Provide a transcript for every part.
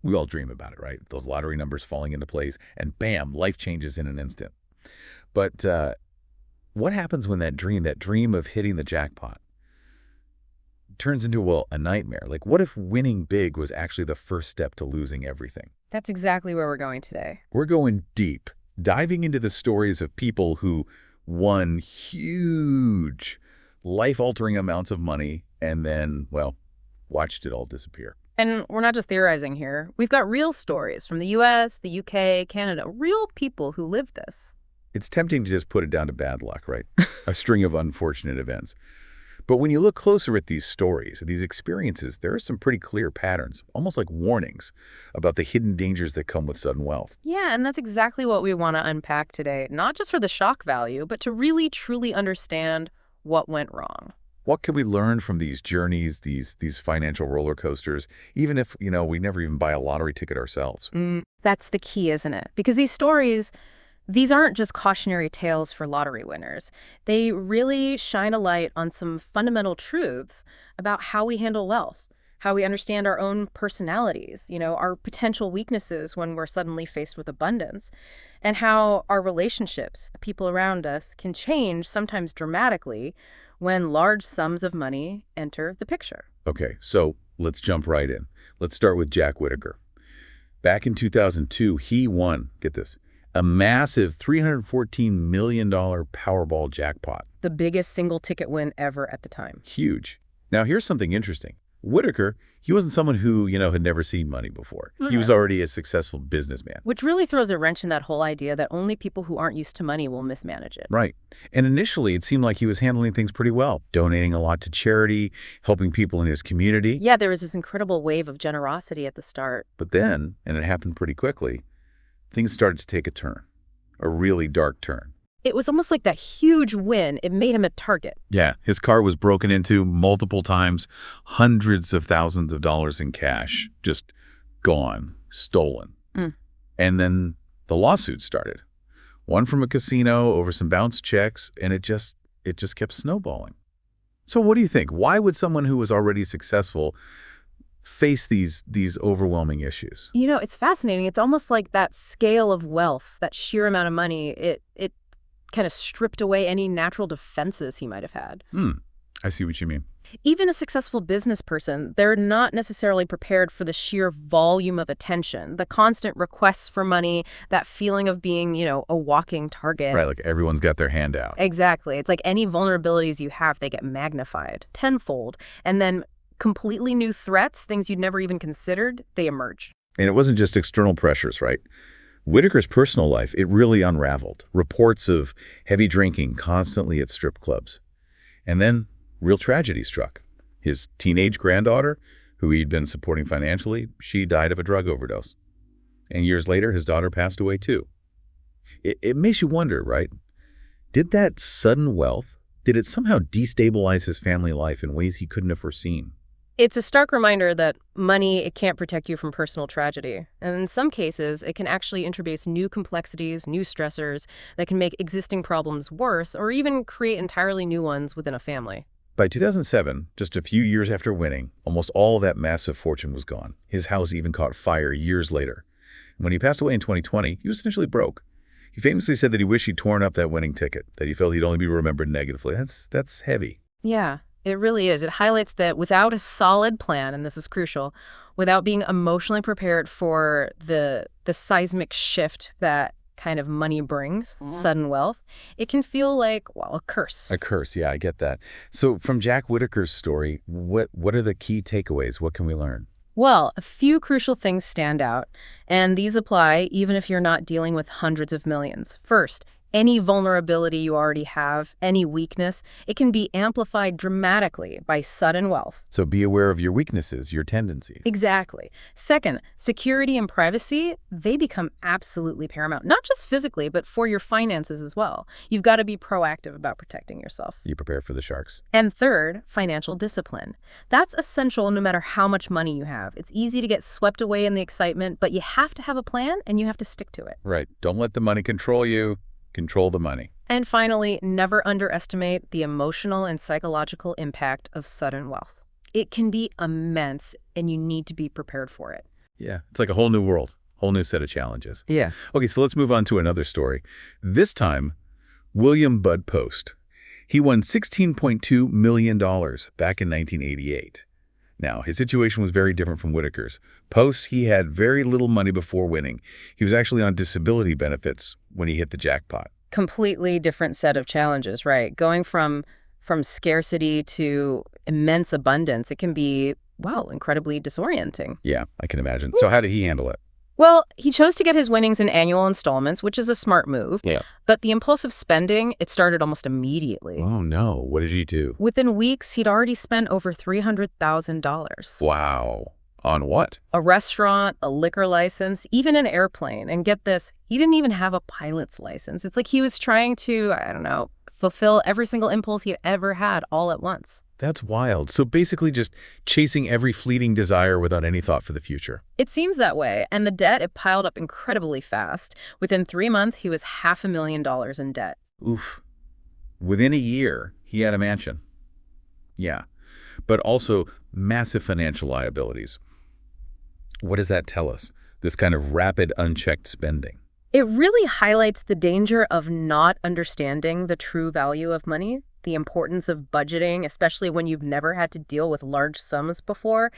We all dream about it, right? Those lottery numbers falling into place, and bam, life changes in an instant. But what happens when that dream of hitting the jackpot, turns into, well, a nightmare? Like, what if winning big was actually the first step to losing everything? That's exactly where we're going today. We're going deep, diving into the stories of people who won huge, life-altering amounts of money and then, well, watched it all disappear. And we're not just theorizing here. We've got real stories from the US, the UK, Canada, real people who lived this. It's tempting to just put it down to bad luck, right? A string of unfortunate events. But when you look closer at these stories, these experiences, there are some pretty clear patterns, almost like warnings about the hidden dangers that come with sudden wealth. Yeah, and that's exactly what we want to unpack today, not just for the shock value, but to really, truly understand what went wrong. What can we learn from these journeys, these financial roller coasters, even if, we never even buy a lottery ticket ourselves? That's the key, isn't it? Because these stories, these aren't just cautionary tales for lottery winners. They really shine a light on some fundamental truths about how we handle wealth, how we understand our own personalities, our potential weaknesses when we're suddenly faced with abundance, and how our relationships, the people around us, can change, sometimes dramatically, when large sums of money enter the picture. Okay, so let's jump right in. Let's start with Jack Whittaker. Back in 2002, he won, get this, a massive $314 million Powerball jackpot. The biggest single ticket win ever at the time. Huge. Now, here's something interesting. Whittaker, he wasn't someone who, had never seen money before. He was already a successful businessman. Which really throws a wrench in that whole idea that only people who aren't used to money will mismanage it. Right. And initially, it seemed like he was handling things pretty well, donating a lot to charity, helping people in his community. Yeah, there was this incredible wave of generosity at the start. But then, and it happened pretty quickly, things started to take a turn, a really dark turn. It was almost like that huge win. It made him a target. Yeah, his car was broken into multiple times, hundreds of thousands of dollars in cash, just gone, stolen. And then the lawsuits started. One from a casino over some bounced checks, and it just kept snowballing. So what do you think? Why would someone who was already successful face these overwhelming issues? It's fascinating. It's almost like that scale of wealth, that sheer amount of money, it kind of stripped away any natural defenses he might have had. I see what you mean. Even a successful business person, they're not necessarily prepared for the sheer volume of attention, the constant requests for money, that feeling of being, a walking target. Right, like everyone's got their hand out. Exactly. It's like any vulnerabilities you have, they get magnified tenfold. And then completely new threats, things you'd never even considered, they emerge. And it wasn't just external pressures, right? Whittaker's personal life, it really unraveled. Reports of heavy drinking constantly at strip clubs. And then real tragedy struck. His teenage granddaughter, who he'd been supporting financially, she died of a drug overdose. And years later, his daughter passed away too. It makes you wonder, right? Did that sudden wealth, did it somehow destabilize his family life in ways he couldn't have foreseen? It's a stark reminder that money, it can't protect you from personal tragedy. And in some cases, it can actually introduce new complexities, new stressors that can make existing problems worse or even create entirely new ones within a family. By 2007, just a few years after winning, almost all of that massive fortune was gone. His house even caught fire years later. When he passed away in 2020, he was essentially broke. He famously said that he wished he'd torn up that winning ticket, that he felt he'd only be remembered negatively. That's heavy. Yeah. It really is. It highlights that without a solid plan, and this is crucial, without being emotionally prepared for the seismic shift that kind of money brings, sudden wealth, it can feel like, well, a curse. A curse, yeah, I get that. So from Jack Whittaker's story, what are the key takeaways? What can we learn? Well, a few crucial things stand out, and these apply even if you're not dealing with hundreds of millions. First, any vulnerability you already have, any weakness, it can be amplified dramatically by sudden wealth. So be aware of your weaknesses, your tendencies. Exactly. Second, security and privacy, they become absolutely paramount, not just physically, but for your finances as well. You've got to be proactive about protecting yourself. You prepare for the sharks. And third, financial discipline. That's essential no matter how much money you have. It's easy to get swept away in the excitement, but you have to have a plan and you have to stick to it. Right. Don't let the money control you. Control the money. And finally, never underestimate the emotional and psychological impact of sudden wealth. It can be immense, and you need to be prepared for it. Yeah, it's like a whole new world, whole new set of challenges. Yeah. Okay, so let's move on to another story. This time, William Bud Post. He won $16.2 million back in 1988. Now, his situation was very different from Whitaker's. Post, he had very little money before winning. He was actually on disability benefits when he hit the jackpot. Completely different set of challenges, right? Going from scarcity to immense abundance, it can be, well, incredibly disorienting. Yeah, I can imagine. So how did he handle it? Well, he chose to get his winnings in annual installments, which is a smart move. Yeah. But the impulsive spending, it started almost immediately. Oh, no. What did he do? Within weeks, he'd already spent over $300,000. Wow. On what? A restaurant, a liquor license, even an airplane. And get this, he didn't even have a pilot's license. It's like he was trying to, I don't know, fulfill every single impulse he'd ever had all at once. That's wild. So basically just chasing every fleeting desire without any thought for the future. It seems that way, and the debt, it piled up incredibly fast. Within 3 months, he was $500,000 in debt. Oof. Within a year, he had a mansion. Yeah. But also massive financial liabilities. What does that tell us? This kind of rapid, unchecked spending. It really highlights the danger of not understanding the true value of money, the importance of budgeting, especially when you've never had to deal with large sums before.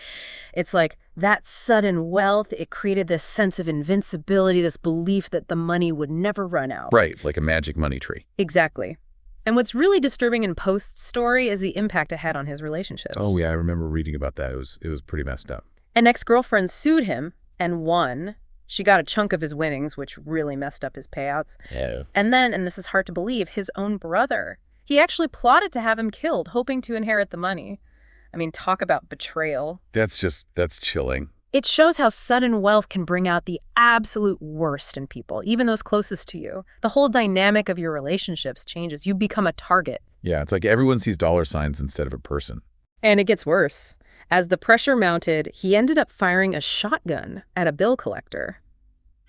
It's like that sudden wealth, it created this sense of invincibility, this belief that the money would never run out. Right, like a magic money tree. Exactly. And what's really disturbing in Post's story is the impact it had on his relationships. Oh, yeah, I remember reading about that. It was pretty messed up. An ex-girlfriend sued him and won. She got a chunk of his winnings, which really messed up his payouts. Yeah. And then, and this is hard to believe, his own brother. He actually plotted to have him killed, hoping to inherit the money. I mean, talk about betrayal. That's chilling. It shows how sudden wealth can bring out the absolute worst in people, even those closest to you. The whole dynamic of your relationships changes. You become a target. Yeah, it's like everyone sees dollar signs instead of a person. And it gets worse. As the pressure mounted, he ended up firing a shotgun at a bill collector.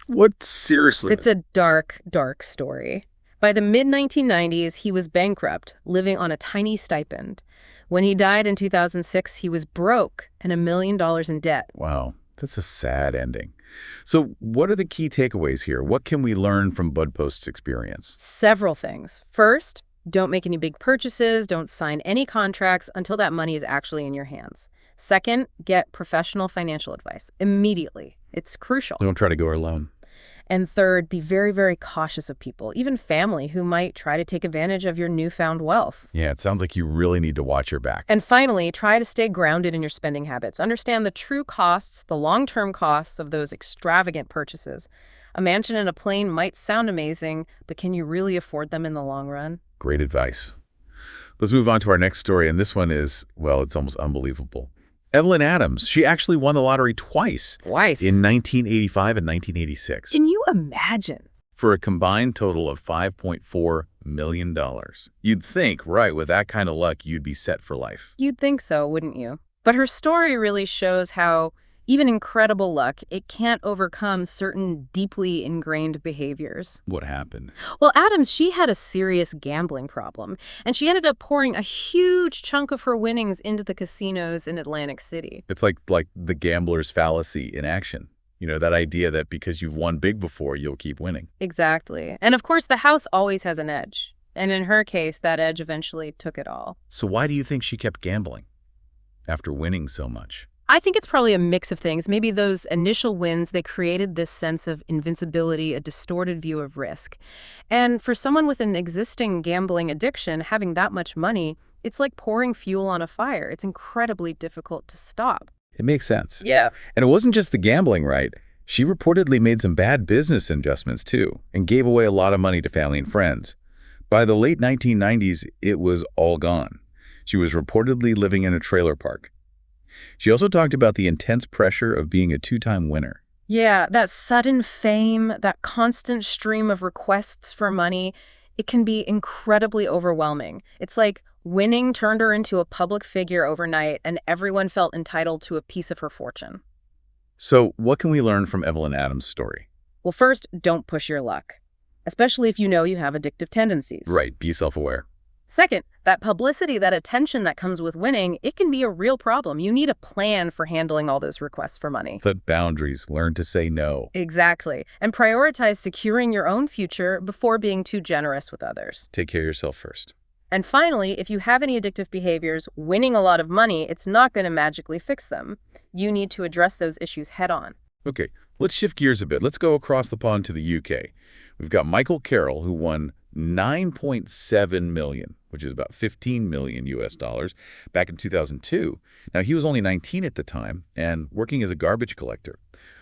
What? Seriously? It's a dark, dark story. By the mid-1990s, he was bankrupt, living on a tiny stipend. When he died in 2006, he was broke and $1 million in debt. Wow, that's a sad ending. So what are the key takeaways here? What can we learn from Bud Post's experience? Several things. First, don't make any big purchases, don't sign any contracts until that money is actually in your hands. Second, get professional financial advice immediately. It's crucial. Don't try to go alone. And third, be very, very cautious of people, even family, who might try to take advantage of your newfound wealth. Yeah, it sounds like you really need to watch your back. And finally, try to stay grounded in your spending habits. Understand the true costs, the long-term costs of those extravagant purchases. A mansion and a plane might sound amazing, but can you really afford them in the long run? Great advice. Let's move on to our next story, and this one is, well, it's almost unbelievable. Evelyn Adams, she actually won the lottery twice. Twice? In 1985 and 1986. Can you imagine? For a combined total of $5.4 million. You'd think, right, with that kind of luck, you'd be set for life. You'd think so, wouldn't you? But her story really shows how even incredible luck, it can't overcome certain deeply ingrained behaviors. What happened? Well, Adams, she had a serious gambling problem, and she ended up pouring a huge chunk of her winnings into the casinos in Atlantic City. It's like the gambler's fallacy in action. You know, that idea that because you've won big before, you'll keep winning. Exactly. And of course, the house always has an edge. And in her case, that edge eventually took it all. So why do you think she kept gambling after winning so much? I think it's probably a mix of things. Maybe those initial wins, they created this sense of invincibility, a distorted view of risk. And for someone with an existing gambling addiction, having that much money, it's like pouring fuel on a fire. It's incredibly difficult to stop. It makes sense. Yeah. And it wasn't just the gambling, right? She reportedly made some bad business adjustments, too, and gave away a lot of money to family and friends. By the late 1990s, it was all gone. She was reportedly living in a trailer park. She also talked about the intense pressure of being a two-time winner. Yeah, that sudden fame, that constant stream of requests for money, it can be incredibly overwhelming. It's like winning turned her into a public figure overnight, and everyone felt entitled to a piece of her fortune. So what can we learn from Evelyn Adams' story? Well, first, don't push your luck, especially if you know you have addictive tendencies. Right, be self-aware. Second, That publicity, that attention that comes with winning, it can be a real problem. You need a plan for handling all those requests for money. Set boundaries, learn to say no. Exactly. And prioritize securing your own future before being too generous with others. Take care of yourself first. And finally, if you have any addictive behaviors, winning a lot of money, it's not going to magically fix them. You need to address those issues head on. Okay, let's shift gears a bit. Let's go across the pond to the UK. We've got Michael Carroll, who won $9.7 million, which is about 15 million US dollars, back in 2002. Now, he was only 19 at the time and working as a garbage collector.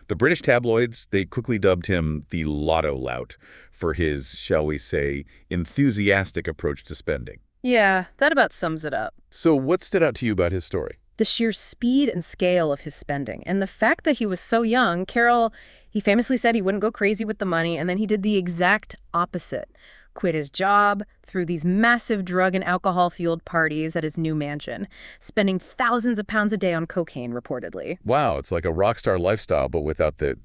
The British tabloids, they quickly dubbed him the lotto lout for his, shall we say, enthusiastic approach to spending. Yeah, that about sums it up. So what stood out to you about his story? The sheer speed and scale of his spending. And the fact that he was so young. Carroll, he famously said he wouldn't go crazy with the money, and then he did the exact opposite. Quit his job, threw these massive drug and alcohol-fueled parties at his new mansion, spending thousands of pounds a day on cocaine, reportedly. Wow, it's like a rock star lifestyle, but without the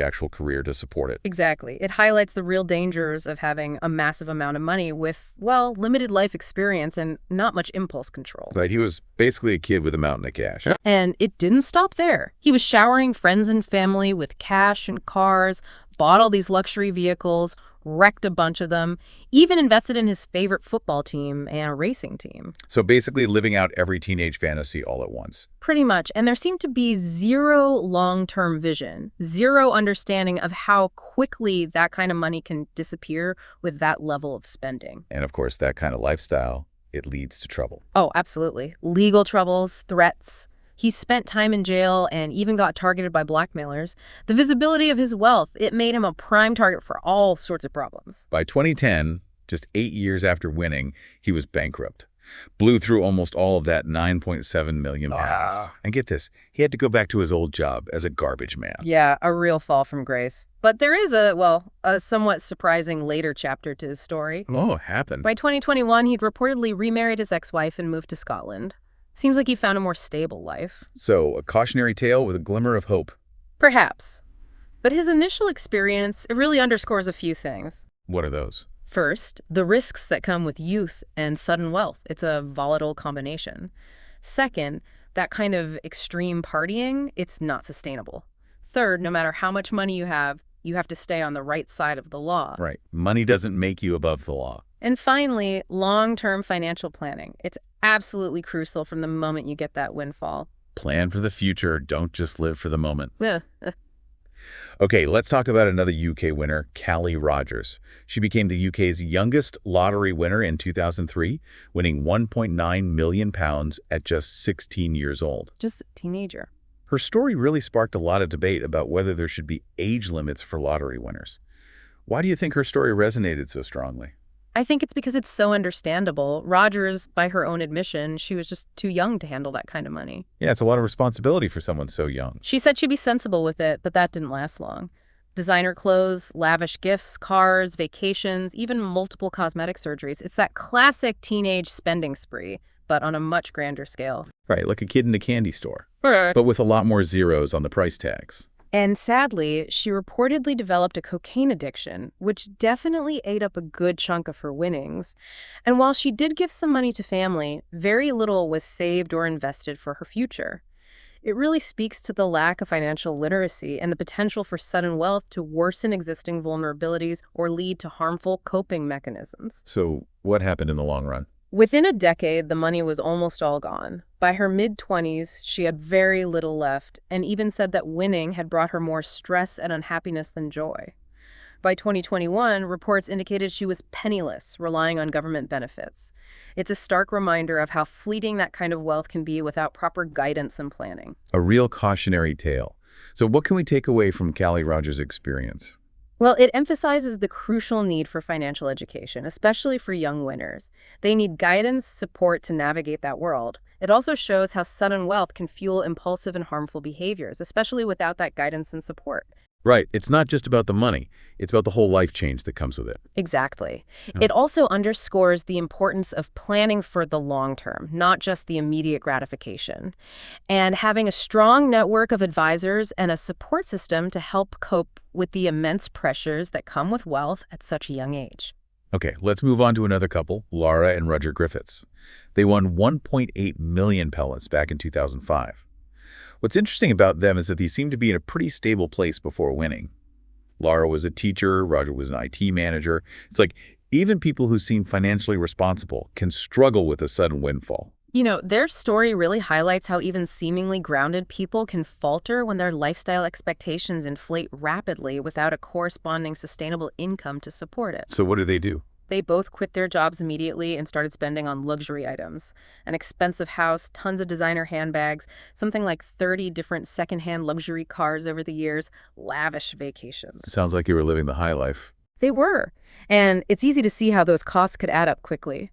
actual career to support it. Exactly. It highlights the real dangers of having a massive amount of money with, well, limited life experience and not much impulse control. Right, he was basically a kid with a mountain of cash. And it didn't stop there. He was showering friends and family with cash and cars, bought all these luxury vehicles, wrecked a bunch of them, even invested in his favorite football team and a racing team. So basically living out every teenage fantasy all at once. Pretty much. And there seemed to be zero long-term vision, zero understanding of how quickly that kind of money can disappear with that level of spending. And of course, that kind of lifestyle, it leads to trouble. Oh, absolutely. Legal troubles, threats. He spent time in jail and even got targeted by blackmailers. The visibility of his wealth, it made him a prime target for all sorts of problems. By 2010, just 8 years after winning, he was bankrupt. Blew through almost all of that 9.7 million pounds. And get this, he had to go back to his old job as a garbage man. Yeah, a real fall from grace. But there is a somewhat surprising later chapter to his story. Oh, it happened. By 2021, he'd reportedly remarried his ex-wife and moved to Scotland. Seems like he found a more stable life. So, a cautionary tale with a glimmer of hope. Perhaps. But his initial experience, it really underscores a few things. What are those? First, the risks that come with youth and sudden wealth. It's a volatile combination. Second, that kind of extreme partying, it's not sustainable. Third, no matter how much money you have to stay on the right side of the law. Right. Money doesn't make you above the law. And finally, long-term financial planning. It's absolutely crucial from the moment you get that windfall. Plan for the future. Don't just live for the moment. Yeah. Okay, let's talk about another UK winner, Callie Rogers. She became the UK's youngest lottery winner in 2003, winning £1.9 million at just 16 years old. Just a teenager. Her story really sparked a lot of debate about whether there should be age limits for lottery winners. Why do you think her story resonated so strongly? I think it's because it's so understandable. Rogers, by her own admission, she was just too young to handle that kind of money. Yeah, it's a lot of responsibility for someone so young. She said she'd be sensible with it, but that didn't last long. Designer clothes, lavish gifts, cars, vacations, even multiple cosmetic surgeries. It's that classic teenage spending spree, but on a much grander scale. Right, like a kid in a candy store, Right. but with a lot more zeros on the price tags. And sadly, she reportedly developed a cocaine addiction, which definitely ate up a good chunk of her winnings. And while she did give some money to family, very little was saved or invested for her future. It really speaks to the lack of financial literacy and the potential for sudden wealth to worsen existing vulnerabilities or lead to harmful coping mechanisms. So what happened in the long run? Within a decade, the money was almost all gone. By her mid-20s, she had very little left, and even said that winning had brought her more stress and unhappiness than joy. By 2021, reports indicated she was penniless, relying on government benefits. It's a stark reminder of how fleeting that kind of wealth can be without proper guidance and planning. A real cautionary tale. So what can we take away from Callie Rogers' experience? Well, it emphasizes the crucial need for financial education, especially for young winners. They need guidance, support to navigate that world. It also shows how sudden wealth can fuel impulsive and harmful behaviors, especially without that guidance and support. Right. It's not just about the money. It's about the whole life change that comes with it. Exactly. Yeah. It also underscores the importance of planning for the long term, not just the immediate gratification, and having a strong network of advisors and a support system to help cope with the immense pressures that come with wealth at such a young age. Okay, let's move on to another couple, Laura and Roger Griffiths. They won 1.8 million pellets back in 2005. What's interesting about them is that they seem to be in a pretty stable place before winning. Laura was a teacher, Roger was an IT manager. It's like even people who seem financially responsible can struggle with a sudden windfall. Their story really highlights how even seemingly grounded people can falter when their lifestyle expectations inflate rapidly without a corresponding sustainable income to support it. So what do they do? They both quit their jobs immediately and started spending on luxury items. An expensive house, tons of designer handbags, something like 30 different secondhand luxury cars over the years, lavish vacations. Sounds like you were living the high life. They were. And it's easy to see how those costs could add up quickly.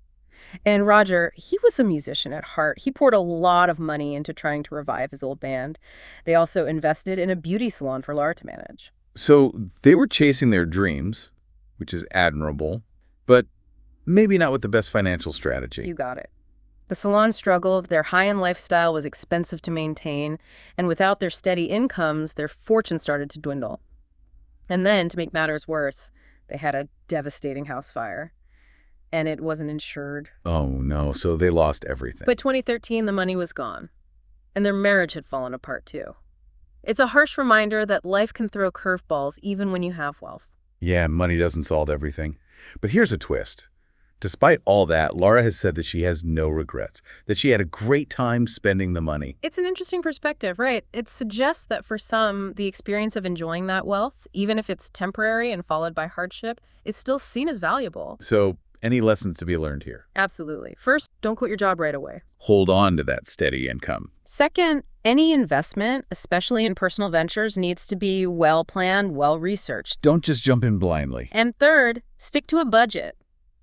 And Roger, he was a musician at heart. He poured a lot of money into trying to revive his old band. They also invested in a beauty salon for Laura to manage. So they were chasing their dreams, which is admirable, but maybe not with the best financial strategy. You got it. The salon struggled, their high-end lifestyle was expensive to maintain, and without their steady incomes, their fortune started to dwindle. And then, to make matters worse, they had a devastating house fire. And it wasn't insured. Oh, no. So they lost everything. By 2013, the money was gone. And their marriage had fallen apart, too. It's a harsh reminder that life can throw curveballs even when you have wealth. Yeah, money doesn't solve everything. But here's a twist. Despite all that, Laura has said that she has no regrets, that she had a great time spending the money. It's an interesting perspective, right? It suggests that for some, the experience of enjoying that wealth, even if it's temporary and followed by hardship, is still seen as valuable. So any lessons to be learned here? Absolutely. First, don't quit your job right away. Hold on to that steady income. Second, any investment, especially in personal ventures, needs to be well-planned, well-researched. Don't just jump in blindly. And third, stick to a budget.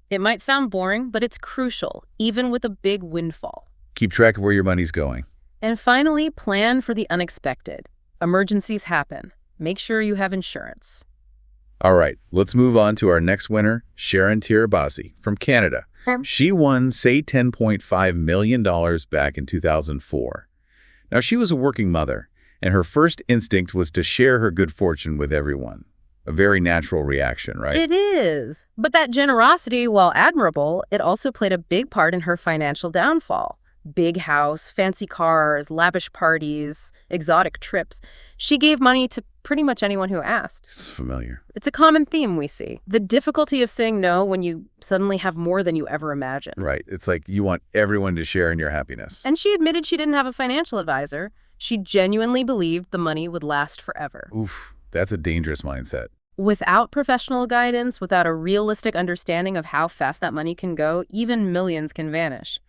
It might sound boring, but it's crucial, even with a big windfall. Keep track of where your money's going. And finally, plan for the unexpected. Emergencies happen. Make sure you have insurance. All right, let's move on to our next winner, Sharon Tirabassi from Canada. She won, say, $10.5 million back in 2004. Now, she was a working mother, and her first instinct was to share her good fortune with everyone. A very natural reaction, right? It is. But that generosity, while admirable, it also played a big part in her financial downfall. Big house, fancy cars, lavish parties, exotic trips. She gave money to pretty much anyone who asked. It's familiar. It's a common theme we see. The difficulty of saying no when you suddenly have more than you ever imagined. Right. It's like you want everyone to share in your happiness. And she admitted she didn't have a financial advisor. She genuinely believed the money would last forever. Oof, that's a dangerous mindset. Without professional guidance, without a realistic understanding of how fast that money can go, even millions can vanish.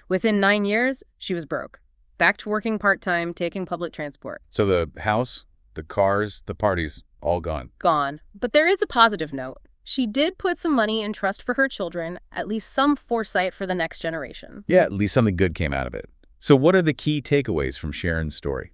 Within 9 years, she was broke. Back to working part-time, taking public transport. So the house, the cars, the parties, all gone. Gone. But there is a positive note. She did put some money in trust for her children, at least some foresight for the next generation. Yeah, at least something good came out of it. So what are the key takeaways from Sharon's story?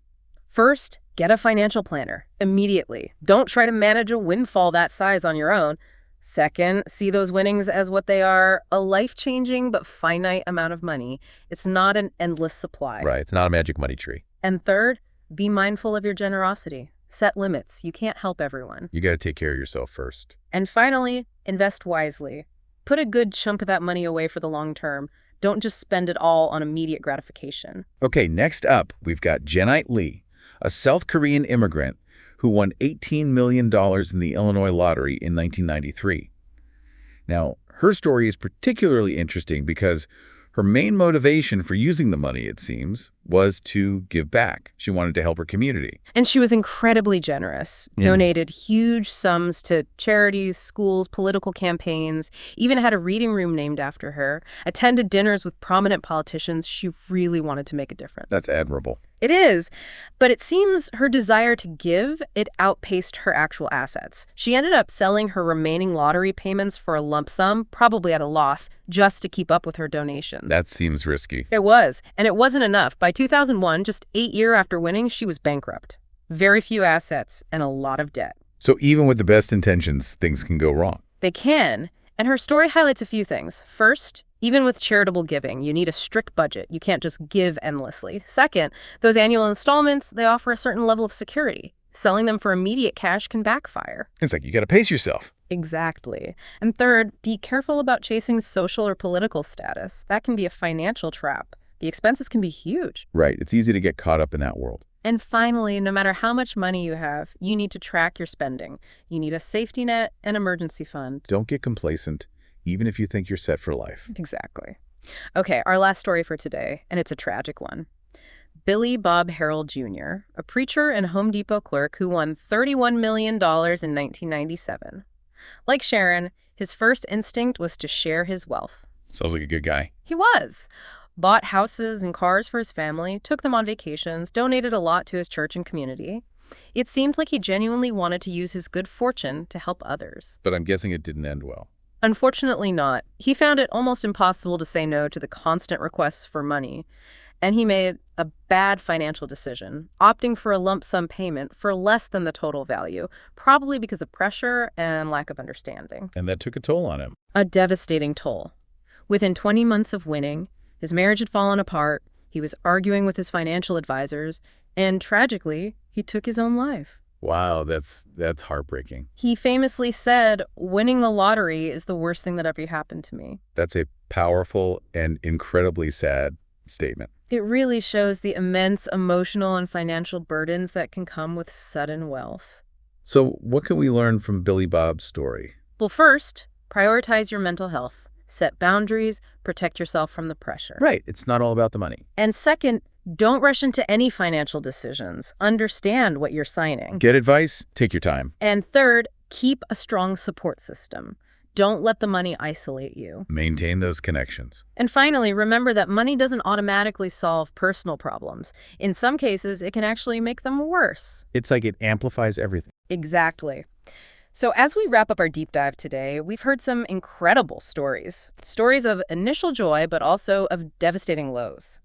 First, get a financial planner immediately. Don't try to manage a windfall that size on your own. Second, see those winnings as what they are, a life-changing but finite amount of money. It's not an endless supply. Right, it's not a magic money tree. And third, be mindful of your generosity. Set limits. You can't help everyone. You got to take care of yourself first. And finally, invest wisely. Put a good chunk of that money away for the long term. Don't just spend it all on immediate gratification. Okay, next up, we've got Jenite Lee, a South Korean immigrant who won $18 million in the Illinois lottery in 1993. Now, her story is particularly interesting because her main motivation for using the money, it seems, was to give back. She wanted to help her community. And she was incredibly generous, donated huge sums to charities, schools, political campaigns, even had a reading room named after her, attended dinners with prominent politicians. She really wanted to make a difference. That's admirable. It is, but it seems her desire to give, it outpaced her actual assets. She ended up selling her remaining lottery payments for a lump sum, probably at a loss, just to keep up with her donations. That seems risky. It was, and it wasn't enough. By 2001, just 8 years after winning, she was bankrupt. Very few assets and a lot of debt. So even with the best intentions, things can go wrong. They can, and her story highlights a few things. First, even with charitable giving, you need a strict budget. You can't just give endlessly. Second, those annual installments, they offer a certain level of security. Selling them for immediate cash can backfire. It's like you got to pace yourself. Exactly. And third, be careful about chasing social or political status. That can be a financial trap. The expenses can be huge. Right, it's easy to get caught up in that world. And finally, no matter how much money you have, you need to track your spending. You need a safety net and emergency fund. Don't get complacent, even if you think you're set for life. Exactly. Okay, our last story for today, and it's a tragic one. Billy Bob Harrell Jr., a preacher and Home Depot clerk who won $31 million in 1997. Like Sharon, his first instinct was to share his wealth. Sounds like a good guy. He was. Bought houses and cars for his family, took them on vacations, donated a lot to his church and community. It seemed like he genuinely wanted to use his good fortune to help others. But I'm guessing it didn't end well. Unfortunately not. He found it almost impossible to say no to the constant requests for money. And he made a bad financial decision, opting for a lump sum payment for less than the total value, probably because of pressure and lack of understanding. And that took a toll on him. A devastating toll. Within 20 months of winning, his marriage had fallen apart, he was arguing with his financial advisors, and tragically, he took his own life. Wow, that's heartbreaking. He famously said, "Winning the lottery is the worst thing that ever happened to me." That's a powerful and incredibly sad statement. It really shows the immense emotional and financial burdens that can come with sudden wealth. So what can we learn from Billy Bob's story? Well, first, prioritize your mental health. Set boundaries, protect yourself from the pressure. Right, it's not all about the money. And second, don't rush into any financial decisions. Understand what you're signing. Get advice, take your time. And third, keep a strong support system. Don't let the money isolate you. Maintain those connections. And finally, remember that money doesn't automatically solve personal problems. In some cases, it can actually make them worse. It's like it amplifies everything. Exactly. So as we wrap up our deep dive today, we've heard some incredible stories. Stories of initial joy, but also of devastating lows.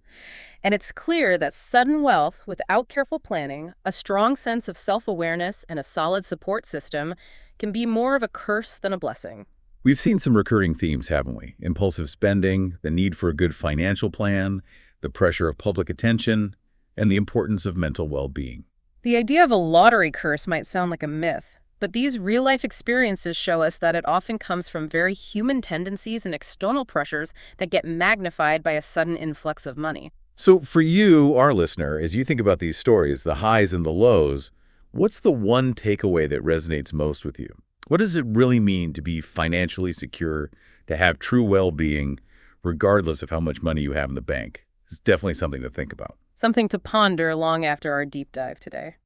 And it's clear that sudden wealth, without careful planning, a strong sense of self-awareness, and a solid support system can be more of a curse than a blessing. We've seen some recurring themes, haven't we? Impulsive spending, the need for a good financial plan, the pressure of public attention, and the importance of mental well-being. The idea of a lottery curse might sound like a myth, but these real-life experiences show us that it often comes from very human tendencies and external pressures that get magnified by a sudden influx of money. So for you, our listener, as you think about these stories, the highs and the lows, what's the one takeaway that resonates most with you? What does it really mean to be financially secure, to have true well-being, regardless of how much money you have in the bank? It's definitely something to think about. Something to ponder long after our deep dive today.